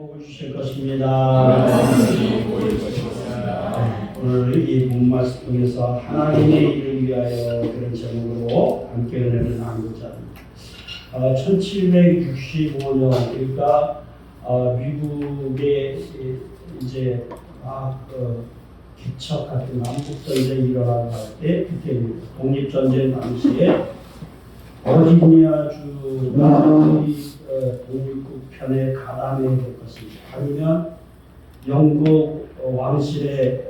복을 주실 것입니다. 오늘 이 본말씀 통해서 하나님의 일을 위하여 그런 제목으로 함께 은혜를 나누고자 합니다. 1765년 그러니까 미국의 이제 기척 같은 남북전쟁이 일어나고 할 때 그때입니다. 독립전쟁 당시에 버지니아주가 독립국 편에 가담해야 될 것입니다. 아니면 영국 왕실에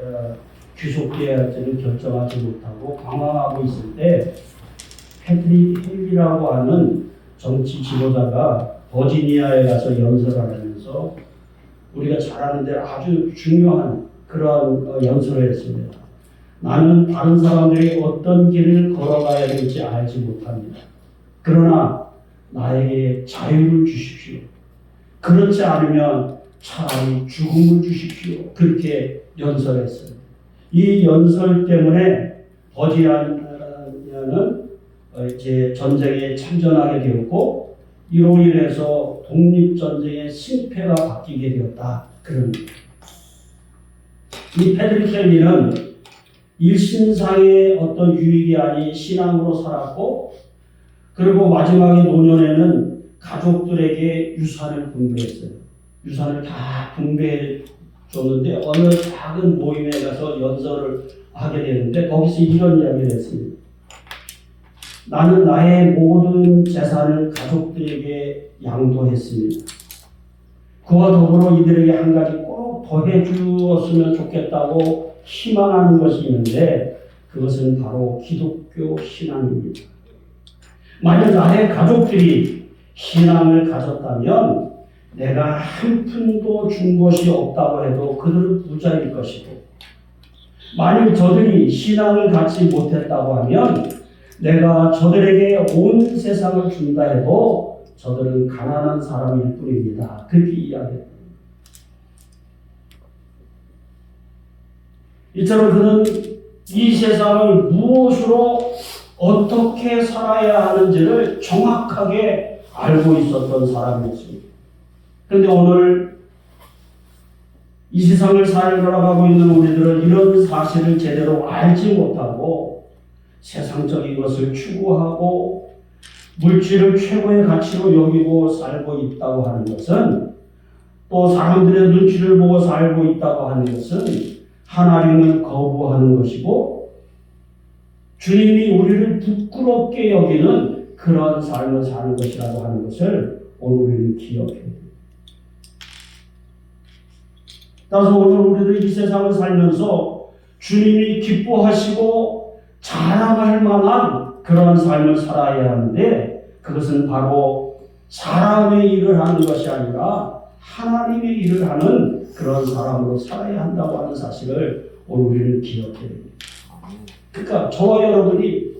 귀속되어야 할지는 결정하지 못하고 방황하고 있을 때 패트릭 헨리라고 하는 정치 지도자가 버지니아에 가서 연설을 하면서 우리가 잘 아는 대로 아주 중요한 그러한 연설을 했습니다. 나는 다른 사람들이 어떤 길을 걸어가야 될지 알지 못합니다. 그러나 나에게 자유를 주십시오. 그렇지 않으면 차라리 죽음을 주십시오. 그렇게 연설했어요. 이 연설 때문에 버지니아는 이제 전쟁에 참전하게 되었고 이로 인해서 독립전쟁의 승패가 바뀌게 되었다. 그런 이 패트릭 헨리는 일신상의 어떤 유익이 아닌 신앙으로 살았고 그리고 마지막에 노년에는 가족들에게 유산을 분배했어요. 유산을 다 분배해 줬는데 어느 작은 모임에 가서 연설을 하게 되는데 거기서 이런 이야기를 했습니다. 나는 나의 모든 재산을 가족들에게 양도했습니다. 그와 더불어 이들에게 한 가지 꼭 더해 주었으면 좋겠다고 희망하는 것이 있는데 그것은 바로 기독교 신앙입니다. 만약 나의 가족들이 신앙을 가졌다면 내가 한 푼도 준 것이 없다고 해도 그들은 부자일 것이고 만약 저들이 신앙을 갖지 못했다고 하면 내가 저들에게 온 세상을 준다 해도 저들은 가난한 사람일 뿐입니다. 그렇게 이야기합니다. 이처럼 그는 이 세상을 무엇으로 어떻게 살아야 하는지를 정확하게 알고 있었던 사람이었습니다. 그런데 오늘 이 세상을 살아가고 있는 우리들은 이런 사실을 제대로 알지 못하고 세상적인 것을 추구하고 물질을 최고의 가치로 여기고 살고 있다고 하는 것은 또 사람들의 눈치를 보고 살고 있다고 하는 것은 하나님을 거부하는 것이고 주님이 우리를 부끄럽게 여기는 그런 삶을 사는 것이라고 하는 것을 오늘 우리는 기억해야 됩니다. 따라서 오늘 우리들 이 세상을 살면서 주님이 기뻐하시고 자랑할 만한 그런 삶을 살아야 하는데 그것은 바로 사람의 일을 하는 것이 아니라 하나님의 일을 하는 그런 사람으로 살아야 한다고 하는 사실을 오늘 우리는 기억해야 됩니다. 그러니까 저와 여러분이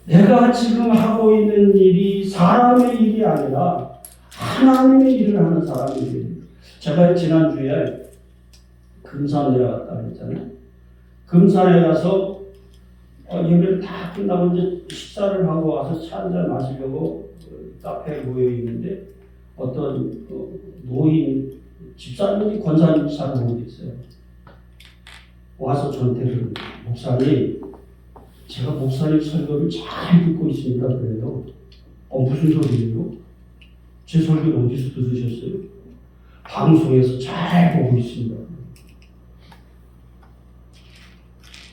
내가 지금 하고 있는 일이 사람의 일이 아니라 하나님의 일을 하는 사람이 됩니다. 제가 지난주에 금산 내려갔다 했잖아요. 금산에 가서 예배를 다 끝나고 이제 식사를 하고 와서 차 한잔 마시려고 카페에 모여 있는데 어떤 노인 집사님이 권사님이 잘 모르겠어요. 와서 저한테 그럽니다. 목사님, 제가 목사님 설교를 잘 듣고 있습니다. 그래요. 무슨 소리예요? 제 설교를 어디서 들으셨어요? 방송에서 잘 보고 있습니다.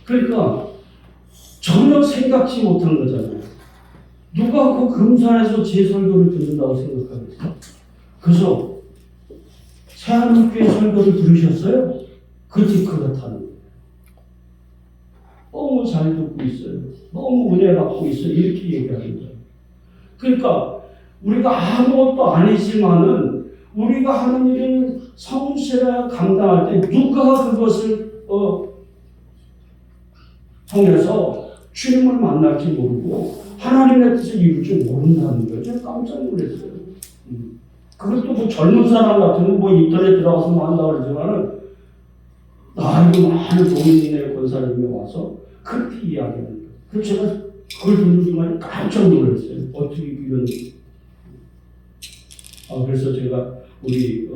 그러니까 전혀 생각지 못한 거잖아요. 누가 그 금산에서 제 설교를 듣는다고 생각하겠어요? 그래서 새하늘교회 설교를 들으셨어요? 그렇다는 거예요. 너무 잘 듣고 있어요. 너무 은혜 받고 있어요. 이렇게 얘기하는 거예요. 그러니까 우리가 아무것도 아니지만은 우리가 하는 일을 성실하게 감당할 때 누가 그것을 통해서 주님을 만날지 모르고 하나님의 뜻을 이룰 줄 모른다는 거예요. 제가 깜짝 놀랐어요. 그것도 뭐 젊은 사람 같은 거 인터넷 들어가서 뭐 한다고 그러지만은 나이도 많은 노인네 권사님이 와서 그렇게 이야기하는 거예요. 그래서 제가 그걸 듣는 순간에 깜짝 놀랐어요. 어떻게 이런 그래서 제가 우리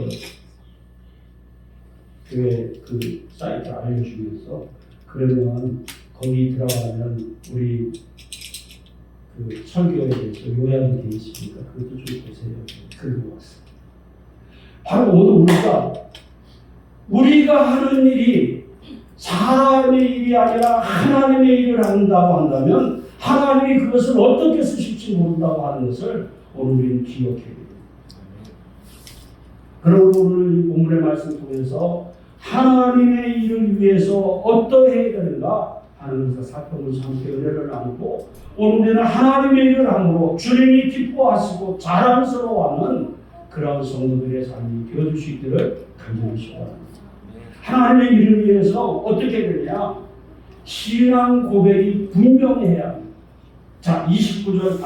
교회 그 사이트 알려주면서 그러면 거기 들어가면 우리 그 설교에 대해서 요약이 되어 있으니까 그것도 좀 보세요. 그리고 왔어요. 바로 오늘 우리가 하는 일이 사람의 일이 아니라 하나님의 일을 한다고 한다면 하나님이 그것을 어떻게 쓰실지 모른다고 하는 것을 오늘 우리는 기억해야 됩니다. 그러므로 오늘 이 본문의 말씀 통해서 하나님의 일을 위해서 어떠해야 되는가 하는 것을 살펴보면서 함께 은혜를 나누고 오늘 우리는 하나님의 일을 함으로 주님이 기뻐하시고 자랑스러워하는 그런 성도들의 삶이 되어줄 수 있기를 간절히 소원합니다. 하나님의 일을 위해서 어떻게 되냐? 신앙 고백이 분명해야 합니다. 자, 29절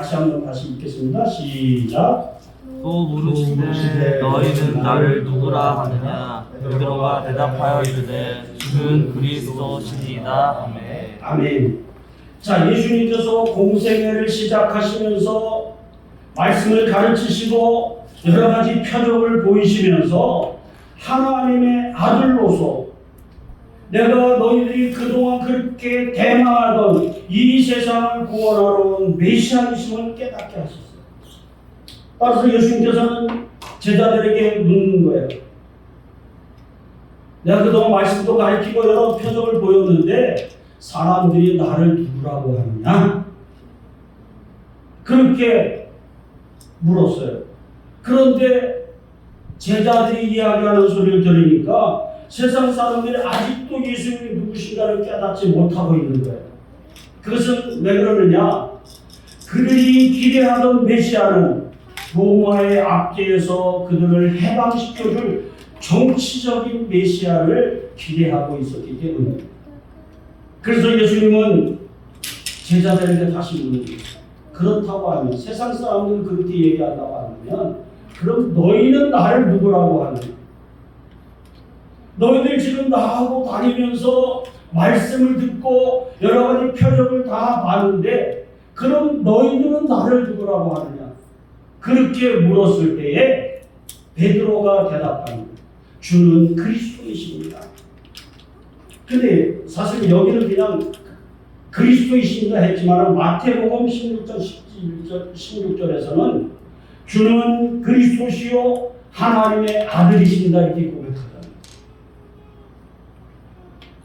다시 읽겠습니다. 시작. 또 물으시되 너희는 나를 누구라 하느냐? 베드로가 대답하여 이르되 주는 그리스도시니이다. 아멘. 아멘. 자, 예수님께서 공생애를 시작하시면서 말씀을 가르치시고 여러 가지 표적을 보이시면서 하나님의 아들로서 내가 너희들이 그동안 그렇게 대망하던 이 세상을 구원하러 온 메시아이심을 깨닫게 하셨어요. 따라서 예수님께서는 제자들에게 묻는 거예요. 내가 그동안 말씀도 가르치고 여러 표적을 보였는데 사람들이 나를 누구라고 하느냐? 그렇게 물었어요. 그런데 제자들이 이야기하는 소리를 들으니까 세상 사람들이 아직도 예수님이 누구신가를 깨닫지 못하고 있는 거예요. 그것은 왜 그러느냐? 그들이 기대하던 메시아는 로마의 압제에서 그들을 해방시켜줄 정치적인 메시아를 기대하고 있었기 때문입니다. 그래서 예수님은 제자들에게 다시 묻는 거예요. 그렇다고 하면 세상 사람들은 그렇게 얘기한다고 하면 그럼 너희는 나를 누구라고 하느냐? 너희들 지금 나하고 다니면서 말씀을 듣고 여러 가지 표적을 다 봤는데 그럼 너희들은 나를 누구라고 하느냐? 그렇게 물었을 때에 베드로가 대답합니다. 주는 그리스도이십니다. 근데 사실 여기는 그냥 그리스도이십니다 했지만 마태복음 16절에서는 주는 그리스도시요 하나님의 아들이십니다 이렇게 고백하잖아요.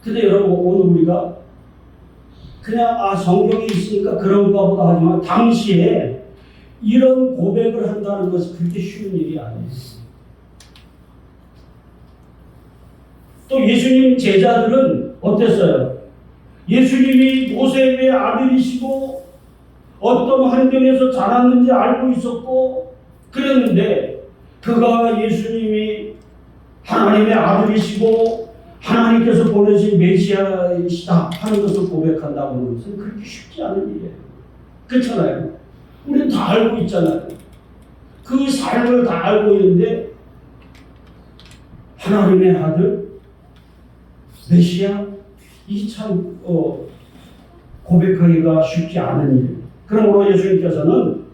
근데 여러분 오늘 우리가 그냥 성경에 있으니까 그런가 보다 하지만 당시에 이런 고백을 한다는 것은 그렇게 쉬운 일이 아니에요. 또 예수님 제자들은 어땠어요? 예수님이 모세의 아들이시고 어떤 환경에서 자랐는지 알고 있었고 그랬는데 그가 예수님이 하나님의 아들이시고 하나님께서 보내신 메시아이시다 하는 것을 고백한다고 하는 것은 그렇게 쉽지 않은 일이에요. 그렇잖아요. 우리는 다 알고 있잖아요. 그 삶을 다 알고 있는데 하나님의 아들 메시아 이 참 고백하기가 쉽지 않은 일. 그러므로 예수님께서는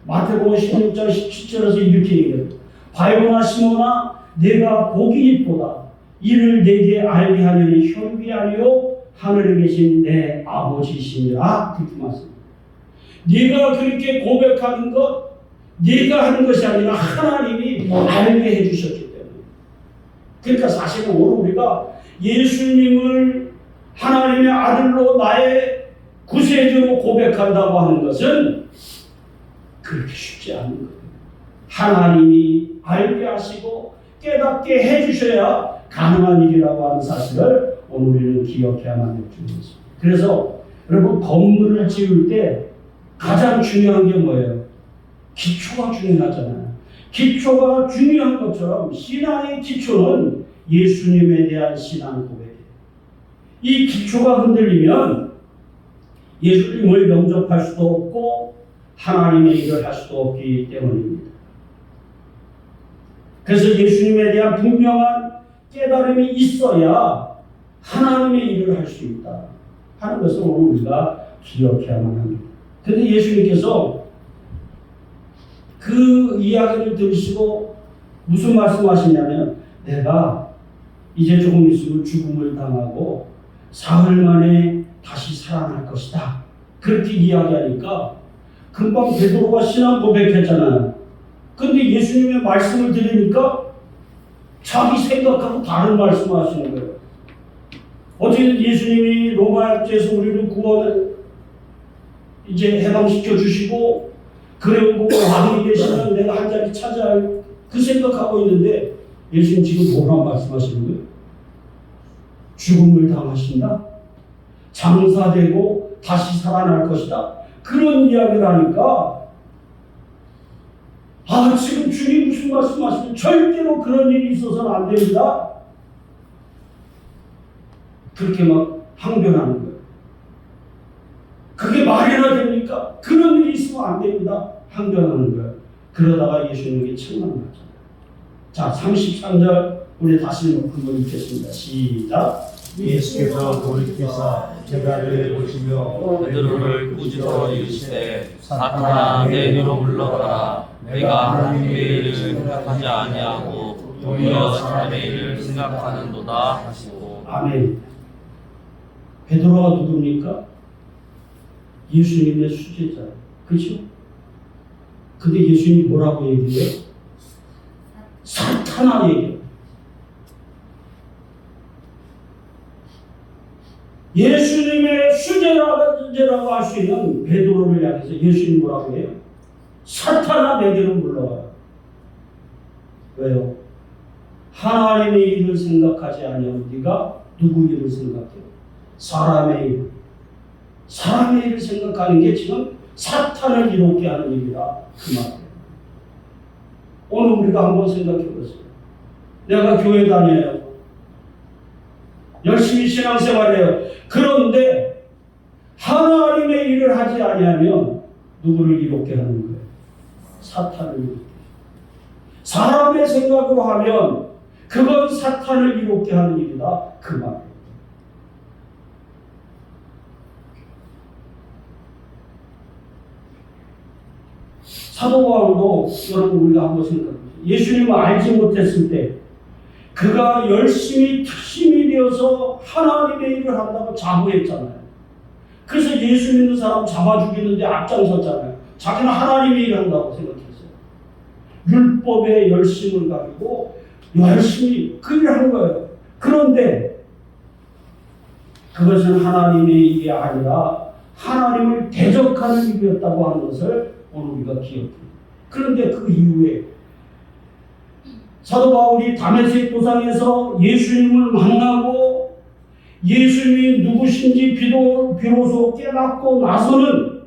마태복음 16장 17절에서 이렇게 얘기합니다. 바요나 시몬아 내가 보기 있보다 이를 내게 알게 하려니 혈육이 아니요 하늘에 계신 내 아버지시니라. 그렇게 말씀합니다. 네가 그렇게 고백하는 것 네가 하는 것이 아니라 하나님이 알게 해주셨기 때문에. 그러니까 사실은 오늘 우리가 예수님을 하나님의 아들로 나의 구세주로 고백한다고 하는 것은 그렇게 쉽지 않은 거예요. 하나님이 알게 하시고 깨닫게 해주셔야 가능한 일이라고 하는 사실을 오늘 우리는 기억해야만 될 줄입니다. 그래서 여러분 건물을 지을 때 가장 중요한 게 뭐예요? 기초가 중요하잖아요. 기초가 중요한 것처럼 신앙의 기초는 예수님에 대한 신앙 고백이에요. 이 기초가 흔들리면 예수님을 영접할 수도 없고 하나님의 일을 할 수도 없기 때문입니다. 그래서 예수님에 대한 분명한 깨달음이 있어야 하나님의 일을 할 수 있다 하는 것을 오늘 우리가 기억해야만 합니다. 그런데 예수님께서 그 이야기를 들으시고 무슨 말씀하시냐면 내가 이제 조금 있으면 죽음을 당하고 사흘 만에 다시 살아날 것이다. 그렇게 이야기하니까 금방 베드로가 신앙 고백했잖아요. 근데 예수님의 말씀을 들으니까 자기 생각하고 다른 말씀을 하시는 거예요. 어쨌든 예수님이 로마 약제에서 우리를 구원을 이제 해방시켜 주시고 그리고 왕이 되시면 내가 한 자리 차지할 그 생각하고 있는데 예수님 지금 뭐라고 말씀하시는 거예요? 죽음을 당하신다? 장사되고 다시 살아날 것이다. 그런 이야기를 하니까 지금 주님 무슨 말씀하시면 절대로 그런 일이 있어서는 안 됩니다. 그렇게 막 항변하는 거예요. 그게 말이나 됩니까? 그런 일이 있으면 안 됩니다. 항변하는 거예요. 그러다가 예수님에게 책망하잖아요. 자, 33절 우리 다시 한번 읽겠습니다. 시작. 예수께서 돌이키사 제자를 보시며 베드로를 꾸짖어 이르시되 사탄아 내 뒤로 물러가라. 내가 하나님의 일을 생각하지 아니하고 오히려 사람의 일을 생각하는도다 하시고. 아멘. 베드로가 누굽니까? 예수님의 수제자예요. 그렇죠? 근데 예수님이 뭐라고 얘기해요? 사탄아 얘기해요. 예수님의 수제자라고 할 수 있는 베드로를 향해서 예수님이 뭐라고 해요? 사탄아 내게로 물러가라. 왜요? 하나님의 일을 생각하지 아니하고 네가 누구 일을 생각해요? 사람의 일. 사람의 일을 생각하는 게 지금 사탄을 이롭게 하는 일이라 그 말이에요. 오늘 우리가 한번 생각해 보세요. 내가 교회 다녀요. 열심히 신앙생활해요. 그런데 하나님의 일을 하지 아니하면 누구를 이롭게 하는 거예요? 사탄을 이롭게. 사람의 생각으로 하면 그건 사탄을 이롭게 하는 일이다. 그 말이에요. 사도 바울도 여러분 우리가 한번 생각해보세요. 예수님을 알지 못했을 때 그가 열심히 특심이 되어서 하나님의 일을 한다고 자부했잖아요. 그래서 예수 믿는 사람 잡아 죽이는데 앞장섰잖아요. 자기는 하나님의 일을 한다고 생각했어요. 율법의 열심을 가지고 열심히 그 일을 한 거예요. 그런데 그것은 하나님의 일이 아니라 하나님을 대적하는 일이었다고 하는 것을 오늘 우리가 기억해요. 그런데 그 이후에 사도 바울이 다메섹 도상에서 예수님을 만나고 예수님이 누구신지 비로소 깨닫고 나서는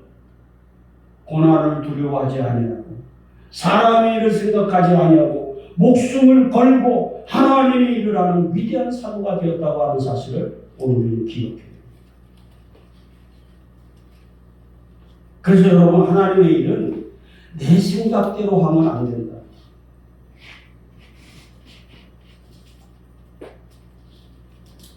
고난을 두려워하지 아니하고 사람의 일을 생각하지 아니하고 목숨을 걸고 하나님의 일을 하는 위대한 사도가 되었다고 하는 사실을 오늘 우리는 기억해요. 그래서 여러분 하나님의 일은 내 생각대로 하면 안 된다.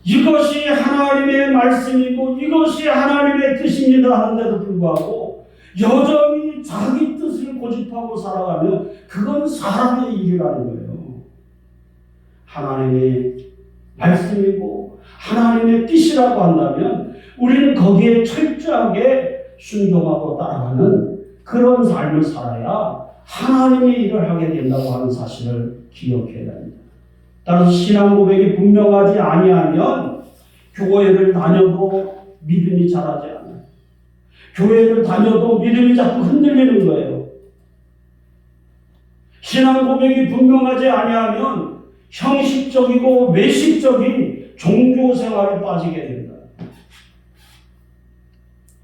이것이 하나님의 말씀이고 이것이 하나님의 뜻입니다 하는데도 불구하고 여전히 자기 뜻을 고집하고 살아가면 그건 사람의 일이라는 거예요. 하나님의 말씀이고 하나님의 뜻이라고 한다면 우리는 거기에 철저하게 순종하고 따라가는 그런 삶을 살아야 하나님의 일을 하게 된다고 하는 사실을 기억해야 합니다. 따라서 신앙 고백이 분명하지 아니하면 교회를 다녀도 믿음이 자라지 않아요. 교회를 다녀도 믿음이 자꾸 흔들리는 거예요. 신앙 고백이 분명하지 아니하면 형식적이고 외식적인 종교 생활에 빠지게 된다.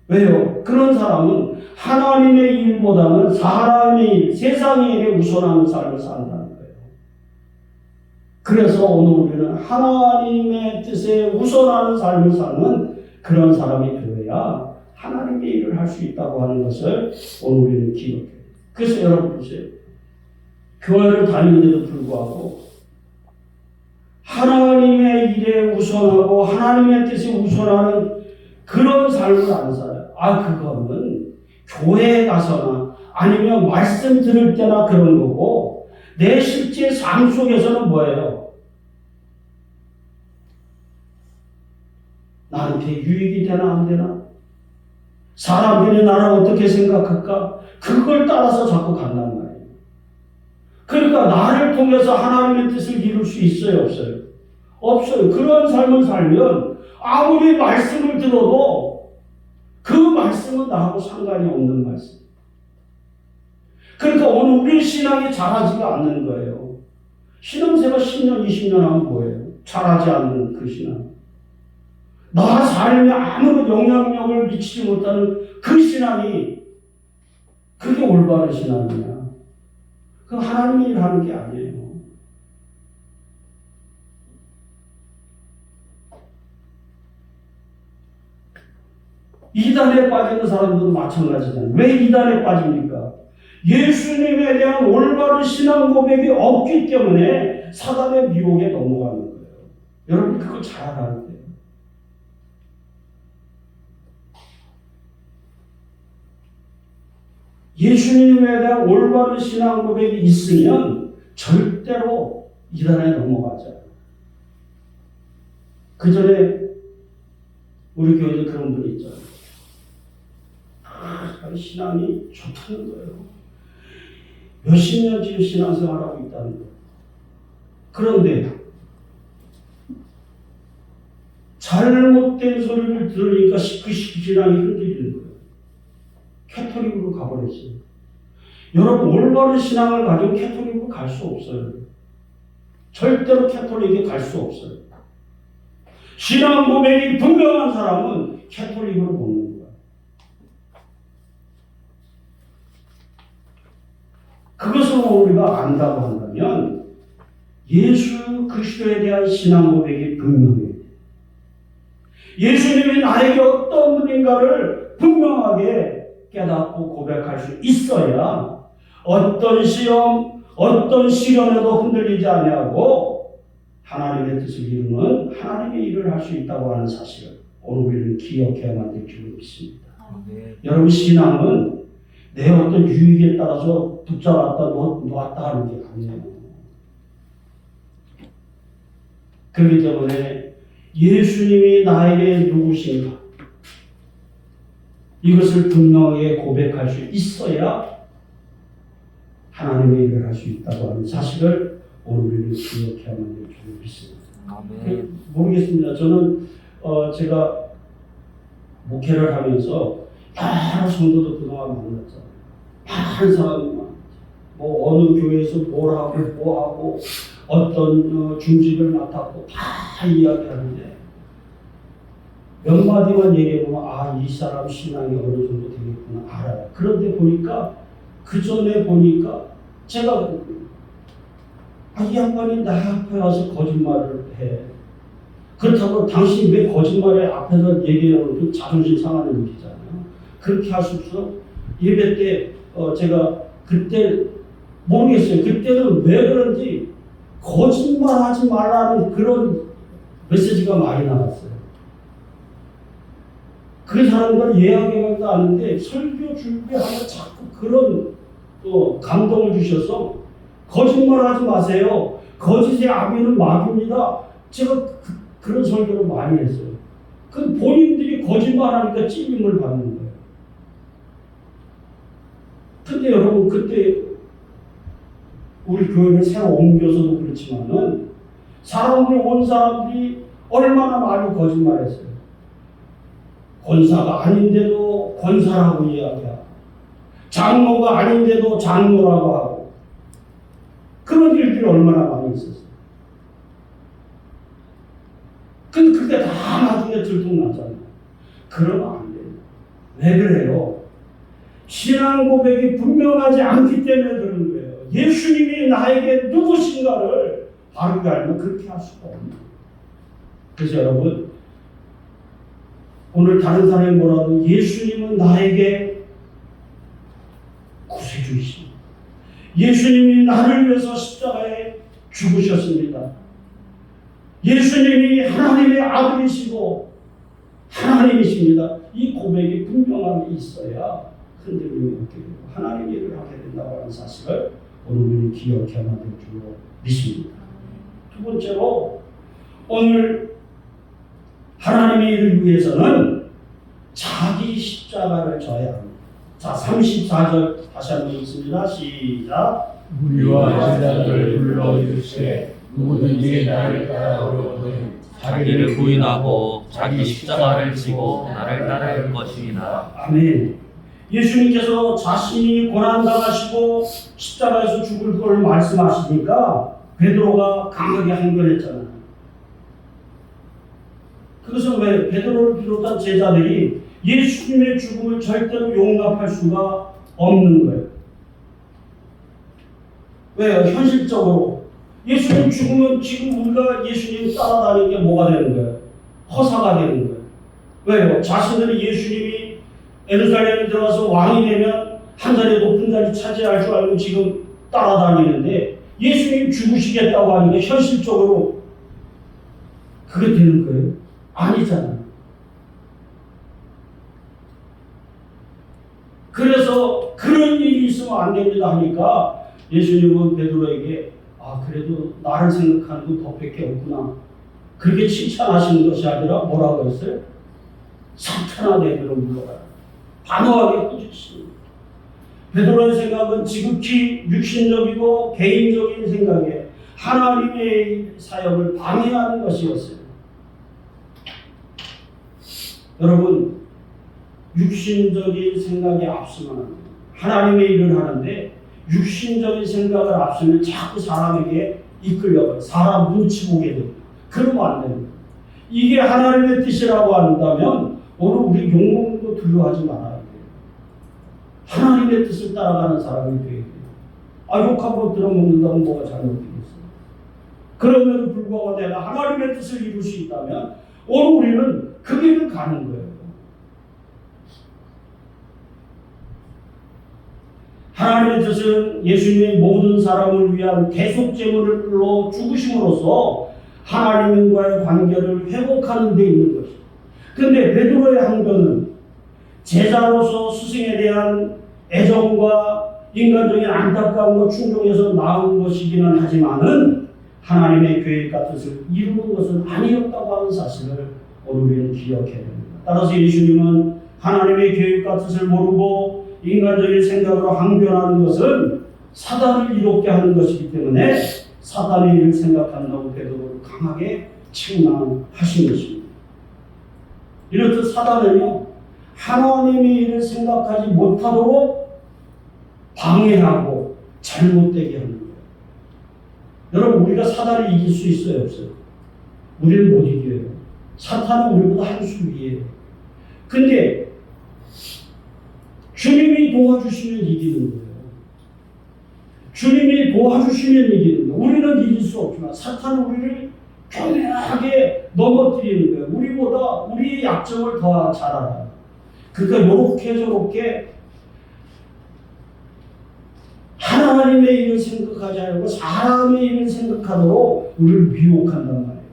왜요? 그런 사람은 하나님의 일보다는 사람의 일, 세상의 일에 우선하는 삶을 산다는 거예요. 그래서 오늘 우리는 하나님의 뜻에 우선하는 삶을 사는 그런 사람이 되어야 하나님의 일을 할 수 있다고 하는 것을 오늘 우리는 기억해요. 그래서 여러분 보세요. 교회를 다니는데도 불구하고 하나님의 일에 우선하고 하나님의 뜻에 우선하는 그런 삶을 안 살아요. 그거는 교회에 가서나 아니면 말씀 들을 때나 그런 거고 내 실제 삶 속에서는 뭐예요? 나한테 유익이 되나 안 되나? 사람들이 나를 어떻게 생각할까? 그걸 따라서 자꾸 간단 말이에요. 그러니까 나를 통해서 하나님의 뜻을 이룰 수 있어요, 없어요? 없어요. 그런 삶을 살면 아무리 말씀을 들어도 그 말씀은 나하고 상관이 없는 말씀. 그러니까 오늘 우리 신앙이 자라지가 않는 거예요. 신앙생활 10년, 20년 하면 뭐예요? 자라지 않는 그 신앙. 나 삶에 아무런 영향력을 미치지 못하는 그 신앙이 그게 올바른 신앙이냐. 그 하나님이 일하는 게 아니에요. 이단에 빠지는 사람들도 마찬가지잖아요. 왜 이단에 빠집니까? 예수님에 대한 올바른 신앙 고백이 없기 때문에 사단의 미혹에 넘어가는 거예요. 여러분 그거 잘 알아야 돼요. 예수님에 대한 올바른 신앙 고백이 있으면 절대로 이단에 넘어가지 않아요. 그 전에 우리 교회에 그런 분이 있잖아요. 신앙이 좋다는 거예요. 몇십 년 지금 신앙생활하고 있다는 거예요. 그런데 잘못된 소리를 들으니까 그 신앙이 흔들리는 거예요. 캐토릭으로 가버렸어요. 여러분 올바른 신앙을 가지고 캐토릭으로 갈 수 없어요. 절대로 캐토릭에 갈 수 없어요. 신앙 고백이 분명한 사람은 캐토릭으로 먹는 거예요. 그것을 우리가 안다고 한다면 예수 그리스도에 대한 신앙 고백이 분명해요. 예수님이 나에게 어떤 분인가를 분명하게 깨닫고 고백할 수 있어야 어떤 시험, 어떤 시련에도 흔들리지 아니하고 하나님의 뜻을 이루는 하나님의 일을 할 수 있다고 하는 사실을 오늘 우리는 기억해야만 될 줄 믿습니다. 여러분 신앙은 내 어떤 유익에 따라서 붙잡았다 놓았다 하는 게 아니에요. 그렇기 때문에 예수님이 나에게 누구신가 이것을 분명하게 고백할 수 있어야 하나님의 일을 할 수 있다고 하는 사실을 오늘 기억해야만 될 줄 믿습니다. 모르겠습니다. 저는 제가 목회를 하면서 여러 성도도 그동안 만났잖아요. 많은 사람이 많았죠. 뭐 어느 교회에서 뭘 하고 뭐 하고 어떤 중직을 맡았고 다 이야기하는데 몇 마디만 얘기해보면 이 사람 신앙이 어느 정도 되겠구나 알아요. 그런데 보니까 그 전에 보니까 제가 이 양반이 나 앞에 와서 거짓말을 해. 그렇다고 당신이 왜 거짓말에 앞에서 얘기하는 자존심 상하는 일이잖아요. 그렇게 할 수 없어. 예배 때 제가 그때 모르겠어요. 그때는 왜 그런지 거짓말하지 말라는 그런 메시지가 많이 나왔어요. 그 사람들 예약해가지고 아는데 설교 준비하면 자꾸 그런 감동을 주셔서 거짓말하지 마세요. 거짓의 아비는 마귀입니다. 제가 그런 설교를 많이 했어요. 그 본인들이 거짓말하니까 찔림을 받는 거예요. 근데 여러분 그때 우리 교회를 새로 옮겨서도 그렇지만은 온 사람들이 얼마나 많이 거짓말했어요. 권사가 아닌데도 권사라고 이야기하고 장로가 아닌데도 장로라고 하고 그런 일들이 얼마나 많이 있었어요. 근데 그게 다 나중에 들통나잖아요. 그러면 안 돼요. 왜 그래요? 신앙 고백이 분명하지 않기 때문에 그런 거예요. 예수님이 나에게 누구신가를 바르게 알면 그렇게 할 수가 없는 거예요. 그래서 여러분 오늘 다른 사람이 뭐라도 예수님은 나에게 구세주이십니다. 예수님이 나를 위해서 십자가에 죽으셨습니다. 예수님이 하나님의 아들이시고 하나님이십니다. 이 고백이 분명하게 있어야 흔들림이 없게 되고 하나님의 일을 하게 된다고 하는 사실을 오늘 기억해야만 될 줄로 믿습니다. 두 번째로 오늘 하나님의 일을 위해서는 자기 십자가를 져야 합니다. 자, 34절 다시 한번 읽습니다. 시작. 우리와 제자들을 불러 이르시되 누구든지 나를 따라오려거든 자기를 부인하고 자기 십자가를 지고 나를 따를 것이니라. 아멘. 예수님께서 자신이 고난당하시고 십자가에서 죽을 걸 말씀하시니까 베드로가 강하게 항변했잖아요. 그것은 왜 베드로를 비롯한 제자들이 예수님의 죽음을 절대로 용납할 수가 없는 거예요. 왜요? 현실적으로 예수님 죽으면 지금 우리가 예수님 따라다니는 게 뭐가 되는 거예요? 허사가 되는 거예요. 왜요? 자신들이 예수님이 예루살렘에 들어가서 왕이 되면 한 자리 높은 자리 차지할 줄 알고 지금 따라다니는데 예수님 죽으시겠다고 하니까 현실적으로 그게 되는 거예요? 아니잖아요. 그래서 그런 일이 있으면 안 됩니다 하니까 예수님은 베드로에게 그래도 나를 생각하는 건 더밖에 없구나. 그렇게 칭찬하시는 것이 아니라 뭐라고 했어요? 사탄아 내게로 물러가라. 단호하게 꾸짖습니다. 베드로의 생각은 지극히 육신적이고 개인적인 생각에 하나님의 사역을 방해하는 것이었어요. 여러분, 육신적인 생각이 앞서면 안 돼요. 하나님의 일을 하는데 육신적인 생각을 앞서면 자꾸 사람에게 이끌려가요. 사람 눈치 보게 됩니다. 그러면 안 됩니다. 이게 하나님의 뜻이라고 한다면 오늘 우리 욕먹는 거 두려워하지 말아야 돼요. 하나님의 뜻을 따라가는 사람이 되어야 돼요. 욕 한번 들어먹는다면 뭐가 잘못되겠어요? 그럼에도 불구하고 내가 하나님의 뜻을 이룰 수 있다면 오늘 우리는 그 길을 가는 거예요. 하나님의 뜻은 예수님의 모든 사람을 위한 대속제물로 죽으심으로써 하나님과의 관계를 회복하는 데 있는 것이죠. 그런데 베드로의 항변은 제자로서 스승에 대한 애정과 인간적인 안타까움과 충족에서 나온 것이기는 하지만은 하나님의 계획과 뜻을 이루는 것은 아니었다고 하는 사실을 오늘 우리는 기억해야 됩니다. 따라서 예수님은 하나님의 계획과 뜻을 모르고 인간적인 생각으로 항변하는 것은 사단을 이롭게 하는 것이기 때문에 사단의 일을 생각한다고 베드로를 강하게 책망하신 것입니다. 이렇듯 사단은요, 하나님의 일을 생각하지 못하도록 방해하고 잘못되게 하는 거예요. 여러분, 우리가 사단을 이길 수 있어요, 없어요? 우리는 못 이겨요. 사탄은 우리보다 한 수 위에요. 근데 주님이 도와주시면 이기는 거예요. 주님이 도와주시면 이기는 거예요. 우리는 이길 수 없지만 사탄은 우리를 교묘하게 넘어뜨리는 거예요. 우리보다 우리의 약점을 더 잘 알아요. 그러니까 요렇게 저렇게 하나님의 일을 생각하지 않고 사람의 일을 생각하도록 우리를 미혹한단 말이에요.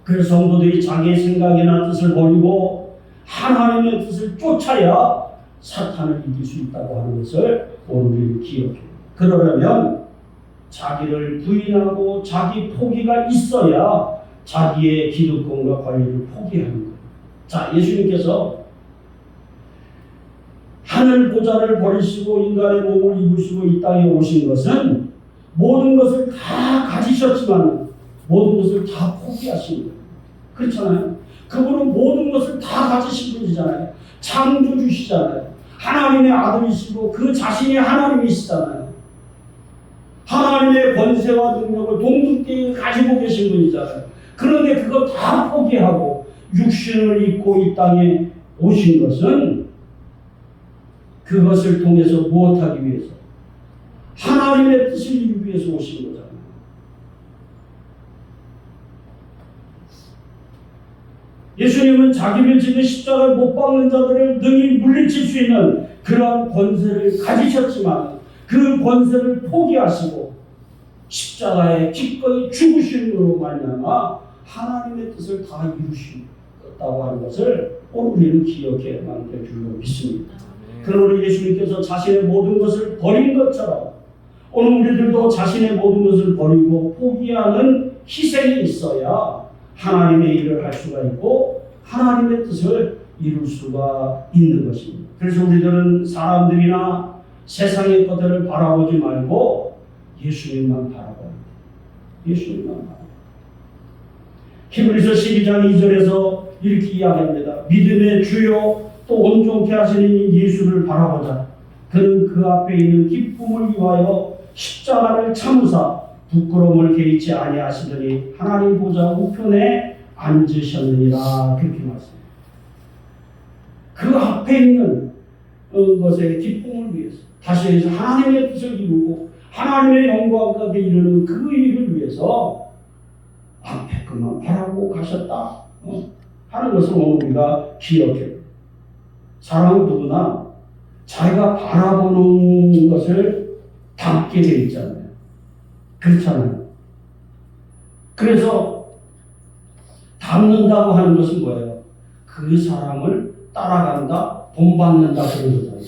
그래서 성도들이 자기의 생각이나 뜻을 버리고 하나님의 뜻을 쫓아야 사탄을 이길 수 있다고 하는 것을 오늘 기억해요. 그러려면 자기를 부인하고 자기 포기가 있어야 자기의 기득권과 권리를 포기하는 거예요. 자, 예수님께서 하늘 보좌를 버리시고 인간의 몸을 입으시고 이 땅에 오신 것은 모든 것을 다 가지셨지만 모든 것을 다 포기하신 거예요. 그렇잖아요. 그분은 모든 것을 다 가지신 분이잖아요. 창조주시잖아요. 하나님의 아들이시고 그 자신이 하나님이시잖아요. 하나님의 권세와 능력을 동등되게 가지고 계신 분이잖아요. 그런데 그거 다 포기하고 육신을 입고 이 땅에 오신 것은 그것을 통해서 무엇하기 위해서? 하나님의 뜻을 이루기 위해서 오신 거잖아요. 예수님은 자기를 지는 십자가에 못 박는 자들을 능히 물리칠 수 있는 그러한 권세를 가지셨지만 그 권세를 포기하시고 십자가에 기꺼이 죽으심으로 말미암아 하나님의 뜻을 다 이루셨다고 하는 것을 오늘 우리는 기억해야만 될 줄로 믿습니다. 그러므로 예수님께서 자신의 모든 것을 버린 것처럼 오늘 우리들도 자신의 모든 것을 버리고 포기하는 희생이 있어야 하나님의 일을 할 수가 있고 하나님의 뜻을 이룰 수가 있는 것입니다. 그래서 우리들은 사람들이나 세상의 것들을 바라보지 말고 예수님만 바라봐야 돼요. 예수님만 바라봐야 돼요. 히브리서 12장 2절에서 이렇게 이야기합니다. 믿음의 주요 또 온전케 하시는 예수를 바라보자. 그는 그 앞에 있는 기쁨을 위하여 십자가를 참으사 부끄러움을 개의치 아니하시더니 하나님 보좌 우편에 앉으셨느니라. 그렇게 말씀합니다. 그 앞에 있는 것의 기쁨을 위해서 다시 해서 하나님의 뜻을 이루고 하나님의 영광까지 이루는 그 일을 위해서 앞에 그만 바라고 가셨다 하는 것을 오늘 우리가 기억해요. 사람은 누구나 자기가 바라보는 것을 담게 되어 있잖아요. 그렇잖아요. 그래서 담는다고 하는 것은 뭐예요? 그 사람을 따라간다, 본받는다 그런 거잖아요.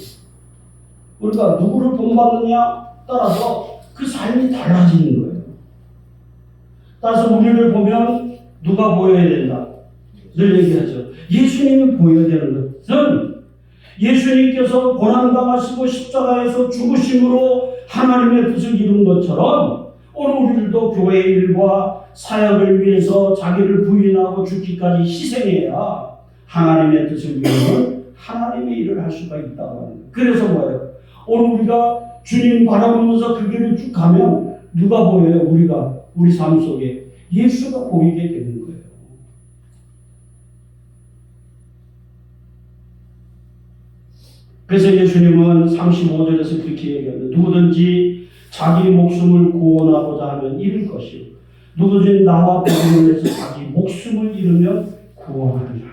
우리가 누구를 본받느냐 따라서 그 삶이 달라지는 거예요. 따라서 우리를 보면 누가 보여야 된다? 늘 얘기하죠. 예수님이 보여야 되는 것은 예수님께서 고난당하시고 십자가에서 죽으심으로 하나님의 뜻을 이룬 것처럼 오늘 우리들도 교회의 일과 사역을 위해서 자기를 부인하고 죽기까지 희생해야 하나님의 뜻을 위해서 하나님의 일을 할 수가 있다고 하는 거예요. 그래서 뭐예요? 오늘 우리가 주님 바라보면서 그 길을 쭉 가면 누가 보여요? 우리 삶 속에 예수가 보이게 되는 거예요. 그래서 예수님은 35절에서 그렇게 얘기합니다. 누구든지 자기 목숨을 구원하고자 하면 잃을 것이요 누구든지 나와 복음을 위해서 자기 목숨을 잃으면 구원하리라.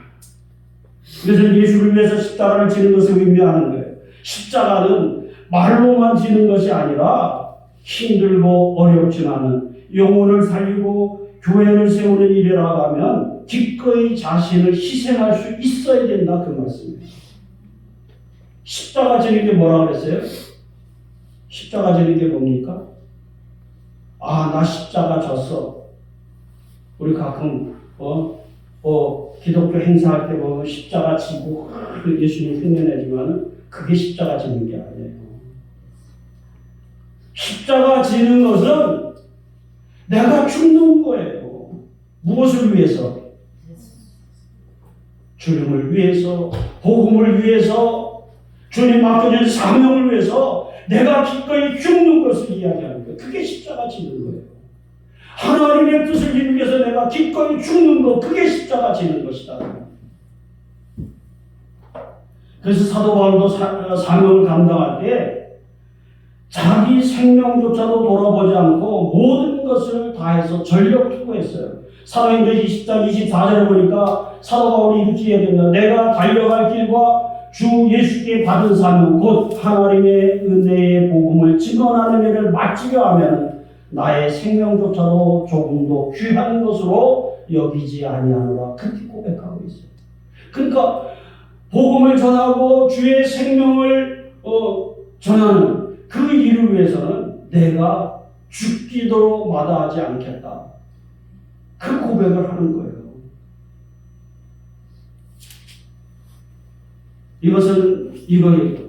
그래서 예수를 위해서 십자가를 지는 것을 의미하는 거예요. 십자가는 말로만 지는 것이 아니라 힘들고 어렵지만은 영혼을 살리고 교회를 세우는 일이라고 하면 기꺼이 자신을 희생할 수 있어야 된다 그 말씀입니다. 십자가 지는 게 뭐라고 그랬어요? 십자가 지는 게 뭡니까? 나 십자가 졌어. 우리 가끔 기독교 행사할 때 보면 십자가 지고 예수님 흉내내지만 그게 십자가 지는 게 아니에요. 십자가 지는 것은 내가 죽는 거예요. 무엇을 위해서? 주님을 위해서, 복음을 위해서, 주님 맡겨진 사명을 위해서 내가 기꺼이 죽는 것을 이야기하는 거예요. 그게 십자가 지는 거예요. 하나님의 뜻을 이루기 위해서 내가 기꺼이 죽는 것, 그게 십자가 지는 것이다. 그래서 사도 바울도 사명을 감당할 때 자기 생명조차도 돌아보지 않고 모든 것을 다해서 전력 투구했어요. 사도행전 20장 24절에 보니까 사도 바울이 이렇게 얘기합니다. 내가 달려갈 길과 주 예수께 받은 사명 곧 하나님의 은혜의 복음을 증언하는 일을 마치려 하면 나의 생명조차도 조금도 귀한 것으로 여기지 아니하노라. 그렇게 고백하고 있어요. 그러니까 복음을 전하고 주의 생명을 전하는 그 일을 위해서는 내가 죽기도 마다하지 않겠다. 그 고백을 하는 거예요. 이것은 이거예요.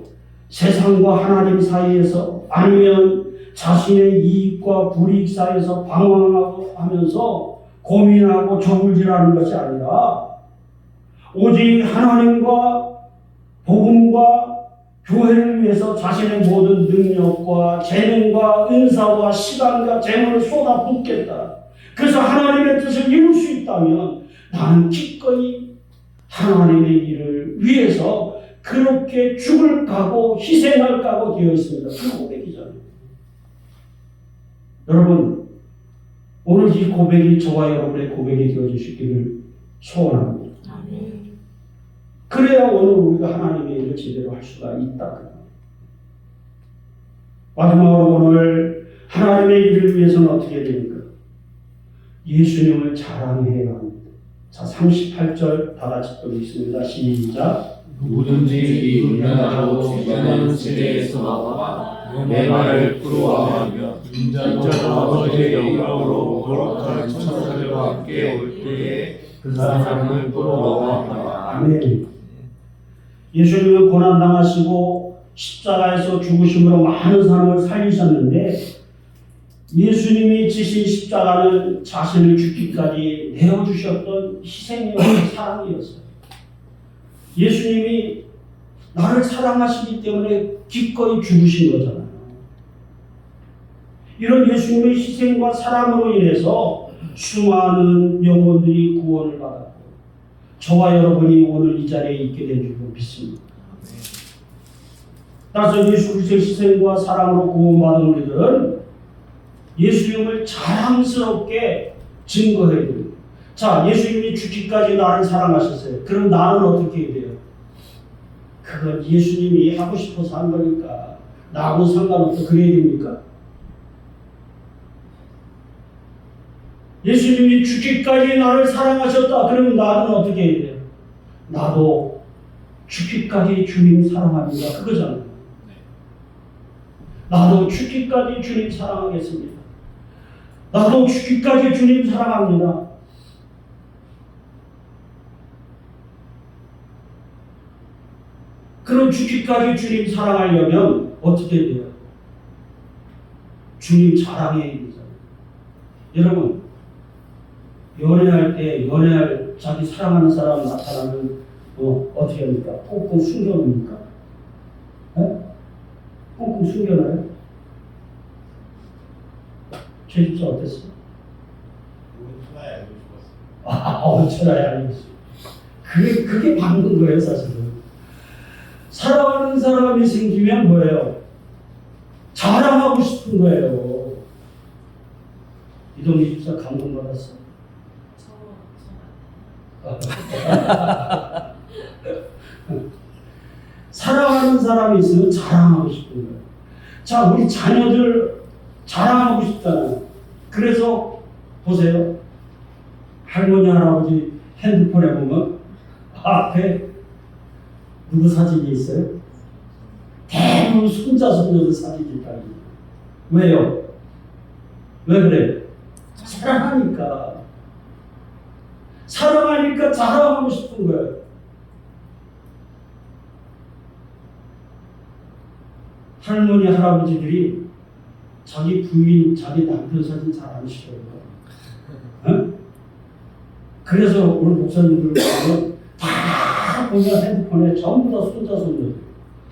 세상과 하나님 사이에서 아니면 자신의 이익과 불이익 사이에서 방황하고 하면서 고민하고 저울질하는 것이 아니라 오직 하나님과 복음과 교회를 위해서 자신의 모든 능력과 재능과 은사와 시간과 재물을 쏟아붓겠다. 그래서 하나님의 뜻을 이룰 수 있다면 나는 기꺼이 하나님의 일을 위해서 그렇게 죽을 각오, 희생할 각오 되어 있습니다. 그 고백이잖아요. 여러분, 오늘 이 고백이 저와 여러분의 고백이 되어주시기를 소원합니다. 그래야 오늘 우리가 하나님의 일을 제대로 할 수가 있다. 마지막으로 오늘 하나님의 일을 위해서는 어떻게 됩니까? 예수님을 자랑해야 합니다. 자, 38절 다 같이 또 읽습니다. 시작. 누구든지 이 운전하고 지나는 시대에서 나와 내 말을 부러워하며 인자도 아버지의 영광으로 거룩한 천사들과 함께 올 때에 그 사람을 부러워하라. 아멘. 예수님은 고난당하시고 십자가에서 죽으심으로 많은 사람을 살리셨는데 예수님이 지신 십자가는 자신을 죽기까지 내어주셨던 희생이었고 사랑이었어요. 예수님이 나를 사랑하시기 때문에 기꺼이 죽으신 거잖아요. 이런 예수님의 희생과 사랑으로 인해서 수많은 영혼들이 구원을 받았고 저와 여러분이 오늘 이 자리에 있게 된 줄 믿습니다. 따라서 예수 그리스도의 희생과 사랑으로 구원받은 우리들은 예수님을 자랑스럽게 증거해야 됩니다. 자, 예수님이 죽기까지 나를 사랑하셨어요. 그럼 나는 어떻게 해야 돼요? 그건 예수님이 하고 싶어서 한 거니까 나하고 상관없어 그래야 됩니까? 예수님이 죽기까지 나를 사랑하셨다. 그러면 나는 어떻게 해야 돼요? 나도 죽기까지 주님 사랑합니다. 그거잖아요. 나도 죽기까지 주님 사랑하겠습니다. 나도 죽기까지 주님 사랑합니다. 그럼 죽기까지 주님 사랑하려면 어떻게 돼요? 주님 자랑해야 되잖아요. 여러분, 연애할 때 연애할 자기 사랑하는 사람 나타나면 어떻게 합니까? 꽁꽁 숨겨놓습니까? 꽁꽁 숨겨놔요? 제 집사 어땠어? 어쩌나야 알겠어. 그게 방금 거예요, 사실은. 사랑하는 사람이 생기면 뭐예요? 자랑하고 싶은 거예요. 이동희 집사 감동받았어. 사랑하는 사람이 있으면 자랑하고 싶은 거예요. 자, 우리 자녀들 자랑하고 싶잖아요. 그래서 보세요. 할머니, 할아버지 핸드폰에 보면 앞에 누구 사진이 있어요? 대부분 손자, 손녀들 사진이 있다. 왜요? 왜 그래? 사랑하니까. 사랑하니까 자랑하고 싶은 거예요. 할머니, 할아버지들이 자기 부인, 자기 남편 사진 잘 안 찍어요. 그래서 오늘 목사님들 보면 다 보면 핸드폰에 전부 다 손자, 손녀.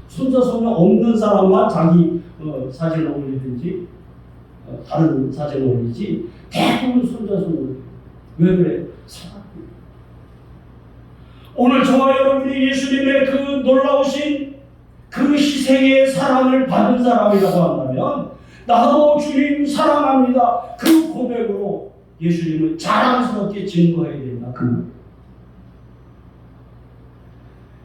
손자, 손녀 없는 사람만 자기 사진을 올리든지 다른 사진을 올리지 대부분 손자, 손녀. 왜 그래? 사랑. 오늘 저와 여러분이 예수님의 그 놀라우신 그 희생의 사랑을 받은 사람이라고 한다면 나도 주님 사랑합니다. 그 고백으로 예수님을 자랑스럽게 증거해야 된다.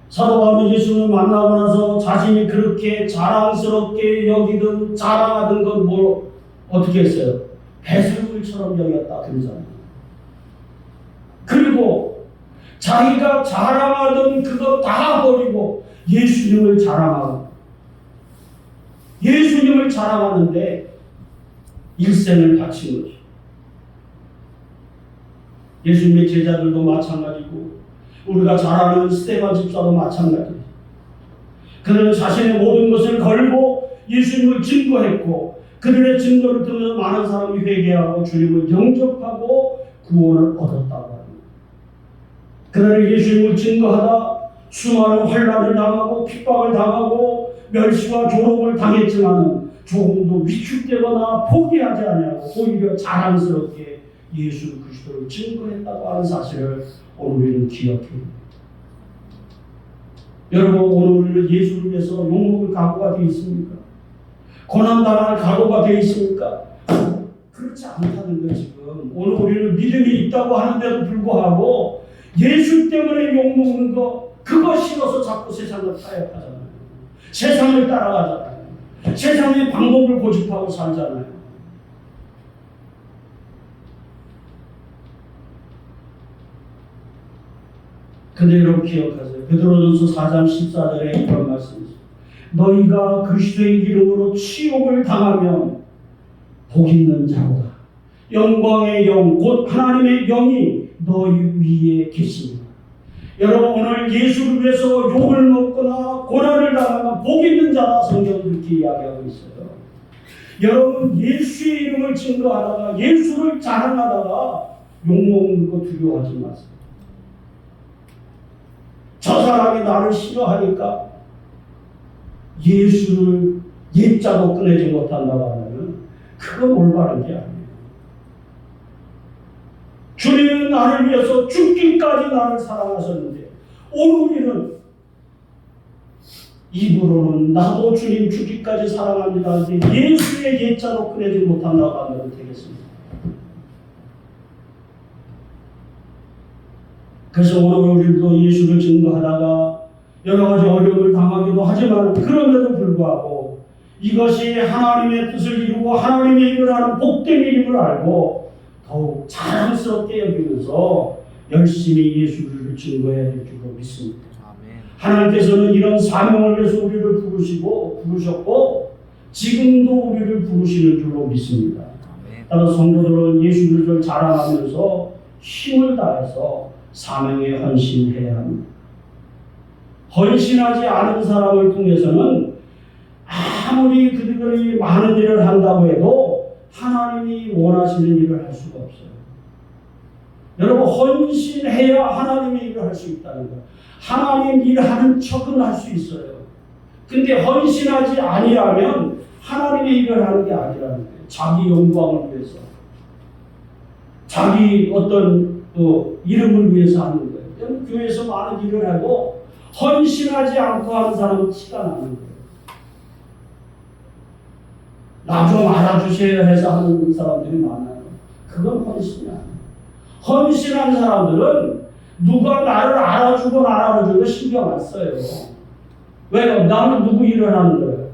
사도 바울은 예수님을 만나고 나서 자신이 그렇게 자랑스럽게 여기든 자랑하던 건 뭘 어떻게 했어요? 배설물처럼 여겼다 그러잖아요. 그리고 자기가 자랑하던 그거 다 버리고 예수님을 자랑하고 예수님을 자랑하는데 일생을 바친 거죠. 예수님의 제자들도 마찬가지고 우리가 잘 아는 스데반 집사도 마찬가지예요. 그들은 자신의 모든 것을 걸고 예수님을 증거했고 그들의 증거를 통해서 많은 사람이 회개하고 주님을 영접하고 구원을 얻었다고 합니다. 그들은 예수님을 증거하다 수많은 환난을 당하고 핍박을 당하고 멸시와 조롱을 당했지만 조금도 위축되거나 포기하지 아니하고 오히려 자랑스럽게 예수 그리스도를 증거했다고 하는 사실을 오늘 우리는 기억해야 합니다. 여러분, 오늘 우리는 예수를 위해서 욕먹을 각오가 되어 있습니까? 고난당할 각오가 되어 있습니까? 그렇지 않다는 거예요. 지금 오늘 우리는 믿음이 있다고 하는데도 불구하고 예수 때문에 욕먹는 거 그거 싫어서 자꾸 세상을 타협하잖아요. 세상을 따라가잖아요. 세상의 방법을 고집하고 살잖아요. 근데 여러분 기억하세요. 베드로전서 4장 14절에 이런 말씀이 있어요. 너희가 그리스도의 이름으로 치욕을 당하면 복 있는 자로다. 영광의 영, 곧 하나님의 영이 너희 위에 계십니다. 여러분 오늘 예수를 위해서 욕을 먹거나 고난을 당하면 복 있는 자다. 성경은 그렇게 이야기하고 있어요. 여러분 예수의 이름을 증거하다가 예수를 자랑하다가 욕먹는 거 두려워하지 마세요. 저 사람이 나를 싫어하니까 예수를 옛자도 꺼내지 못한다고 하면 그건 올바른 게 아니에요. 주님은 나를 위해서 죽기까지 나를 사랑하셨는데 오늘 우리는 입으로는 나도 주님 죽기까지 사랑합니다 하는데 예수의 옛자도 꺼내지 못한다고 하면 되겠습니다. 그래서 오늘 우리도 예수를 증거하다가 여러 가지 어려움을 당하기도 하지만 그럼에도 불구하고 이것이 하나님의 뜻을 이루고 하나님의 일을 하는 복된 일임을 알고 더욱 자랑스럽게 여기면서 열심히 예수를 증거해야 될 줄로 믿습니다. 아멘. 하나님께서는 이런 사명을 위해서 우리를 부르셨고 지금도 우리를 부르시는 줄로 믿습니다. 아멘. 따라서 성도들은 예수를 자랑하면서 힘을 다해서 사명에 헌신해야 합니다. 헌신하지 않은 사람을 통해서는 아무리 그들이 많은 일을 한다고 해도 하나님이 원하시는 일을 할 수가 없어요. 여러분 헌신해야 하나님의 일을 할 수 있다는 거예요. 하나님 일하는 척은 할 수 있어요. 근데 헌신하지 아니하면 하나님의 일을 하는 게 아니라는 거예요. 자기 영광을 위해서, 자기 어떤 이름을 위해서 하는 거예요. 교회에서 많은 일을 하고 헌신하지 않고 하는 사람은 티가 나는 거예요. 나 좀 알아주세요 해서 하는 사람들이 많아요. 그건 헌신이 아니에요. 헌신한 사람들은 누가 나를 알아주건 안 알아주건 신경 안 써요. 왜요? 나는 누구 일을 하는 거예요?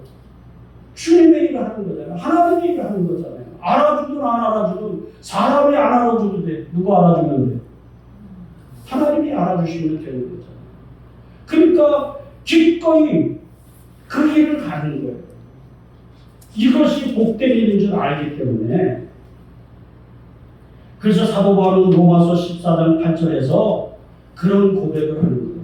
주님의 일을 하는 거잖아요. 하나님의 일을 하는 거잖아요. 알아주든 안 알아주든 사람이 안 알아줘도 돼. 누가 알아주면 돼? 하나님이 알아주시면 되는 거잖아요. 그러니까 기꺼이 그 일을 가는 거예요. 이것이 복된 일인 줄 알기 때문에. 그래서 사도 바울은 로마서 14장 8절에서 그런 고백을 하는 거예요.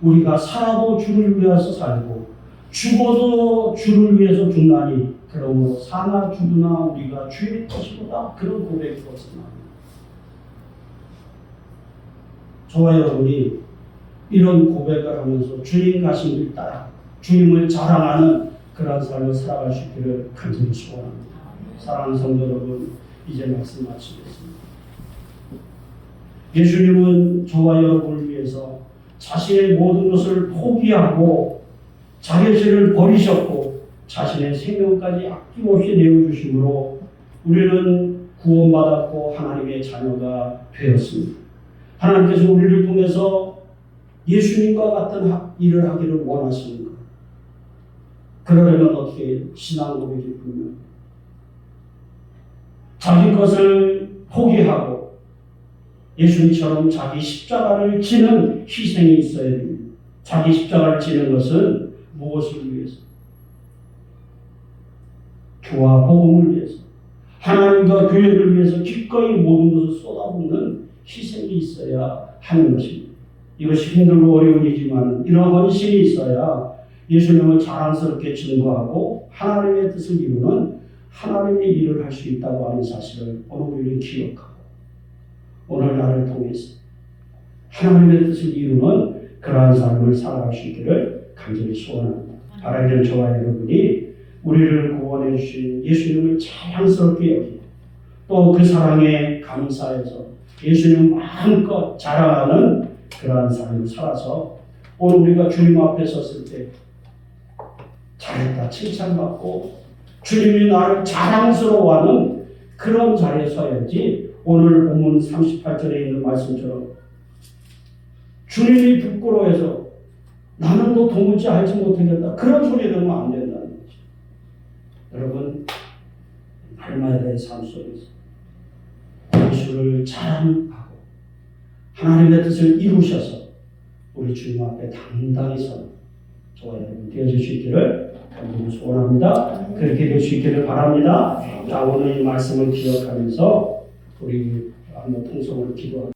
우리가 살아도 주를 위해서 살고 죽어도 주를 위해서 죽나니 그러므로 사나 죽으나 우리가 주의 것이보다. 그런 고백이 있었습니다. 저와 여러분이 이런 고백을 하면서 주님 가신 길 따라 주님을 자랑하는 그러한 삶을 살아갈 수 있기를 간절히 소원합니다. 사랑하는 성도 여러분, 이제 말씀 마치겠습니다. 예수님은 저와 여러분을 위해서 자신의 모든 것을 포기하고 자기를 버리셨고 자신의 생명까지 아낌없이 내어주심으로 우리는 구원받았고 하나님의 자녀가 되었습니다. 하나님께서 우리를 통해서 예수님과 같은 일을 하기를 원하시는 것. 그러려면 어떻게 신앙 고백이 분명 자기 것을 포기하고 예수님처럼 자기 십자가를 지는 희생이 있어야 됩니다. 자기 십자가를 지는 것은 무엇을 위해서? 교와 복음을 위해서, 하나님과 교회를 위해서 기꺼이 모든 것을 쏟아붓는 희생이 있어야 하는 것입니다. 이것이 힘들고 어려운 일이지만 이런 헌신이 있어야 예수님을 자랑스럽게 증거하고 하나님의 뜻을 이루는 하나님의 일을 할 수 있다고 하는 사실을 오늘 우리는 기억하고 오늘 나를 통해서 하나님의 뜻을 이루는 그러한 삶을 살아갈 수 있기를 간절히 소원합니다. 바라기는 저와 여러분이 우리를 구원해 주신 예수님을 자랑스럽게 여기고 또 그 사랑에 감사해서 예수님을 마음껏 자랑하는 그러한 삶을 살아서 오늘 우리가 주님 앞에 섰을 때 잘했다 칭찬받고 주님이 나를 자랑스러워하는 그런 자리에 서야지 오늘 본문 38절에 있는 말씀처럼 주님이 부끄러워해서 나는 너 도무지 알지 못하겠다 그런 소리 들으면 안 된다는 거죠. 여러분 날마다의 삶 속에서 예수를 자랑하고 하나님의 뜻을 이루셔서 우리 주님 앞에 당당히 서는 저와 여러분 되어질 수 있기를 간절히 소원합니다. 그렇게 될 수 있기를 바랍니다. 자, 오늘 이 말씀을 기억하면서 우리 한번 통성으로 기도합니다.